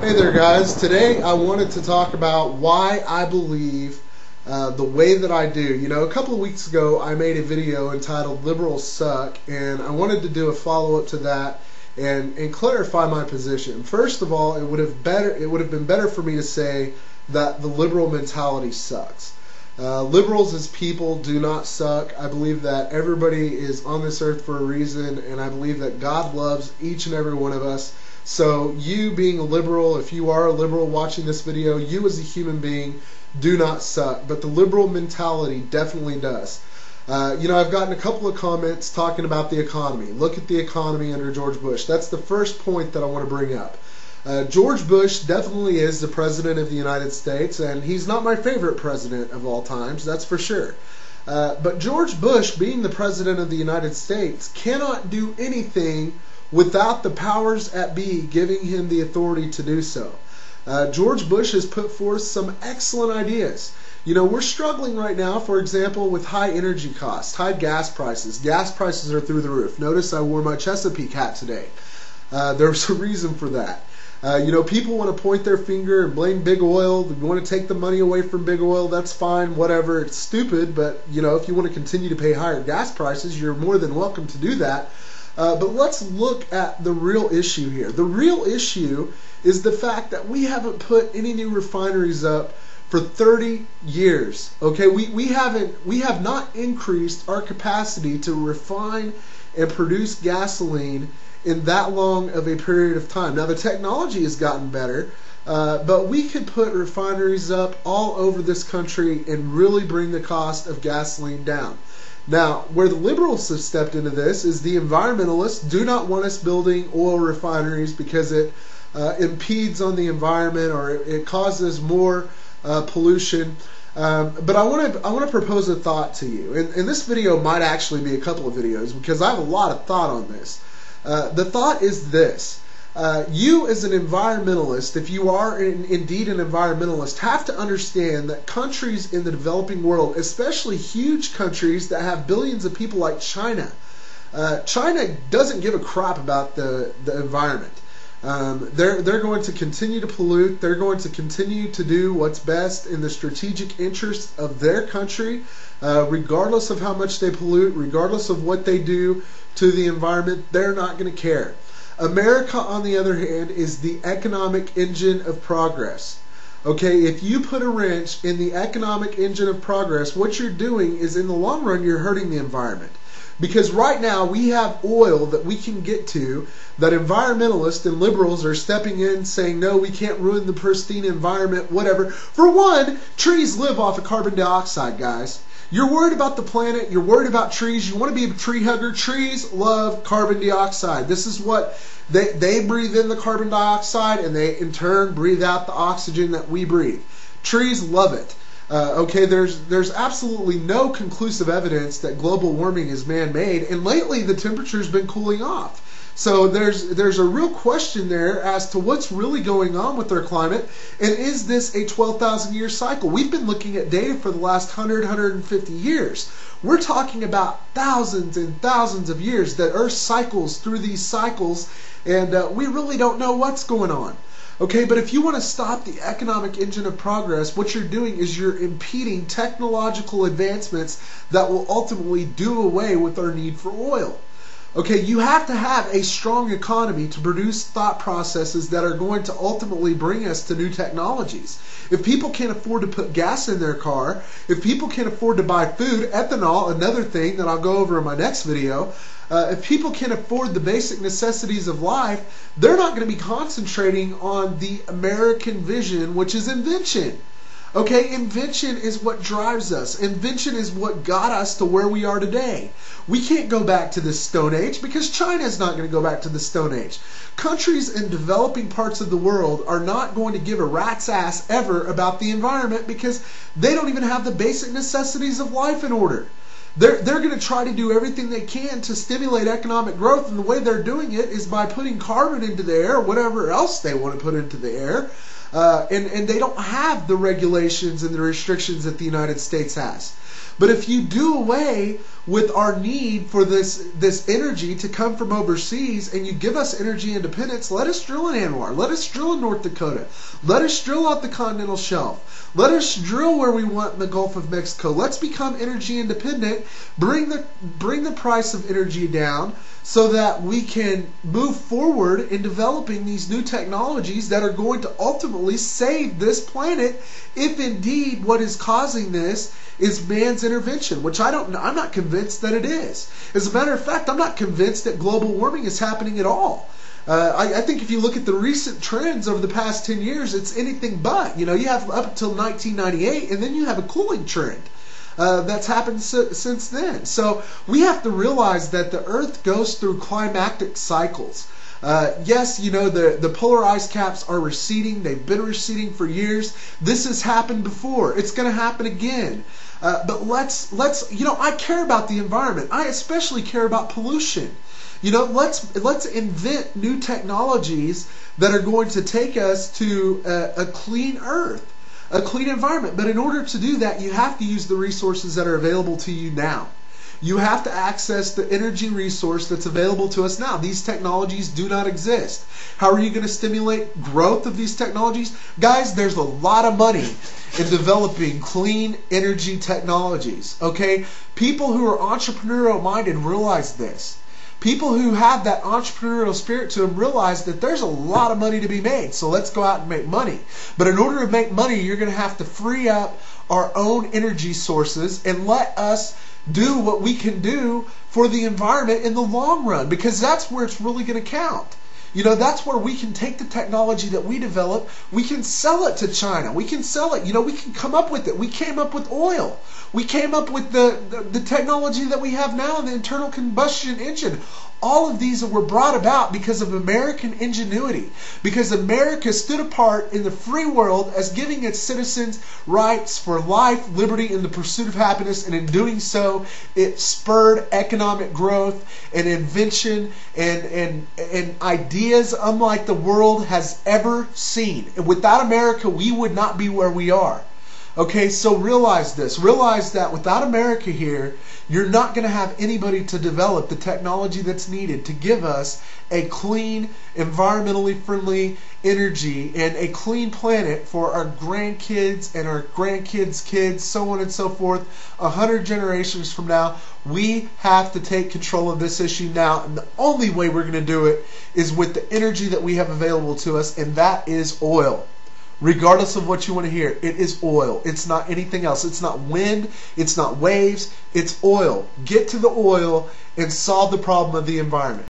Hey there guys, today I wanted to talk about why I believe the way that I do. You know, a couple of weeks ago I made a video entitled Liberals Suck, and I wanted to do a follow-up to that and clarify my position. First of all, it would have been better for me to say that the liberal mentality sucks. Liberals as people do not suck. I believe that everybody is on this earth for a reason, and I believe that God loves each and every one of us. So you being a liberal, if you are a liberal watching this video, you as a human being do not suck. But the liberal mentality definitely does. You know, I've gotten a couple of comments talking about the economy. Look at the economy under George Bush. That's the first point that I want to bring up. George Bush definitely is the President of the United States, and he's not my favorite president of all times, that's for sure. But George Bush, being the President of the United States, cannot do anything without the powers at be giving him the authority to do so. George Bush has put forth some excellent ideas. You know, we're struggling right now, for example, with high energy costs, high gas prices. Gas prices are through the roof. Notice I wore my Chesapeake hat today. There's a reason for that. You know, people want to point their finger and blame big oil. They want to take the money away from big oil. That's fine, whatever. It's stupid, but, you know, if you want to continue to pay higher gas prices, you're more than welcome to do that. But let's look at the real issue here. The real issue is the fact that we haven't put any new refineries up for 30 years. Okay, we have not increased our capacity to refine and produce gasoline in that long of a period of time. Now the technology has gotten better, but we could put refineries up all over this country and really bring the cost of gasoline down. Now, where the liberals have stepped into this is the environmentalists do not want us building oil refineries because it impedes on the environment or it causes more pollution. But I want to propose a thought to you, and this video might actually be a couple of videos because I have a lot of thought on this. The thought is this. You as an environmentalist, if you are indeed an environmentalist, have to understand that countries in the developing world, especially huge countries that have billions of people like China, China doesn't give a crap about the environment. They're going to continue to pollute. They're going to continue to do what's best in the strategic interests of their country, regardless of how much they pollute, regardless of what they do to the environment. They're not going to care. America, on the other hand, is the economic engine of progress. Okay, if you put a wrench in the economic engine of progress, what you're doing is, in the long run, you're hurting the environment. Because right now we have oil that we can get to that environmentalists and liberals are stepping in saying, no, we can't ruin the pristine environment, whatever. For one, trees live off of carbon dioxide, guys. You're worried about the planet, you're worried about trees, you want to be a tree hugger. Trees love carbon dioxide. This is what they breathe in, the carbon dioxide, and they in turn breathe out the oxygen that we breathe. Trees love it. Okay, there's absolutely no conclusive evidence that global warming is man-made, and lately the temperature's been cooling off. So there's a real question there as to what's really going on with our climate, and is this a 12,000 year cycle? We've been looking at data for the last 150 years. We're talking about thousands and thousands of years that Earth cycles through these cycles, and we really don't know what's going on. Okay, but if you want to stop the economic engine of progress, what you're doing is you're impeding technological advancements that will ultimately do away with our need for oil. Okay, you have to have a strong economy to produce thought processes that are going to ultimately bring us to new technologies. If people can't afford to put gas in their car, if people can't afford to buy food, ethanol, another thing that I'll go over in my next video, if people can't afford the basic necessities of life, they're not going to be concentrating on the American vision, which is invention. Okay, invention is what drives us. Invention is what got us to where we are today. We can't go back to the Stone Age because China is not going to go back to the Stone Age. Countries in developing parts of the world are not going to give a rat's ass ever about the environment because they don't even have the basic necessities of life in order. They're going to try to do everything they can to stimulate economic growth, and the way they're doing it is by putting carbon into the air, or whatever else they want to put into the air, and they don't have the regulations and the restrictions that the United States has. But if you do away with our need for this energy to come from overseas, and you give us energy independence, let us drill in Anwar. Let us drill in North Dakota. Let us drill out the continental shelf. Let us drill where we want in the Gulf of Mexico. Let's become energy independent. Bring the price of energy down so that we can move forward in developing these new technologies that are going to ultimately save this planet, if indeed what is causing this is man's intervention, which I'm not convinced that it is. As a matter of fact, I'm not convinced that global warming is happening at all. I think if you look at the recent trends over the past 10 years, it's anything but. You have up until 1998, and then you have a cooling trend that's happened since then. So we have to realize that the Earth goes through climactic cycles. Yes, the polar ice caps are receding. They've been receding for years. This has happened before. It's going to happen again. But let's I care about the environment. I especially care about pollution. Let's invent new technologies that are going to take us to a clean Earth, a clean environment. But in order to do that, you have to use the resources that are available to you now. You have to access the energy resource that's available to us now. These technologies do not exist. How are you going to stimulate growth of these technologies? Guys, there's a lot of money in developing clean energy technologies. Okay? People who are entrepreneurial minded realize this. People who have that entrepreneurial spirit to them realize that there's a lot of money to be made. So let's go out and make money. But in order to make money, you're going to have to free up our own energy sources and let us do what we can do for the environment in the long run, because that's where it's really going to count. That's where we can take the technology that we develop, we can sell it to China, we can sell it, we can come up with it. We came up with oil. We came up with the technology that we have now, the internal combustion engine. All of these were brought about because of American ingenuity, because America stood apart in the free world as giving its citizens rights for life, liberty, and the pursuit of happiness, and in doing so, it spurred economic growth and invention and ideas unlike the world has ever seen. And without America, we would not be where we are. Okay, so realize this. Realize that without America here, you're not going to have anybody to develop the technology that's needed to give us a clean, environmentally friendly energy and a clean planet for our grandkids and our grandkids' kids, so on and so forth, 100 generations from now. We have to take control of this issue now, and the only way we're going to do it is with the energy that we have available to us, and that is oil. Regardless of what you want to hear, it is oil. It's not anything else. It's not wind. It's not waves. It's oil. Get to the oil and solve the problem of the environment.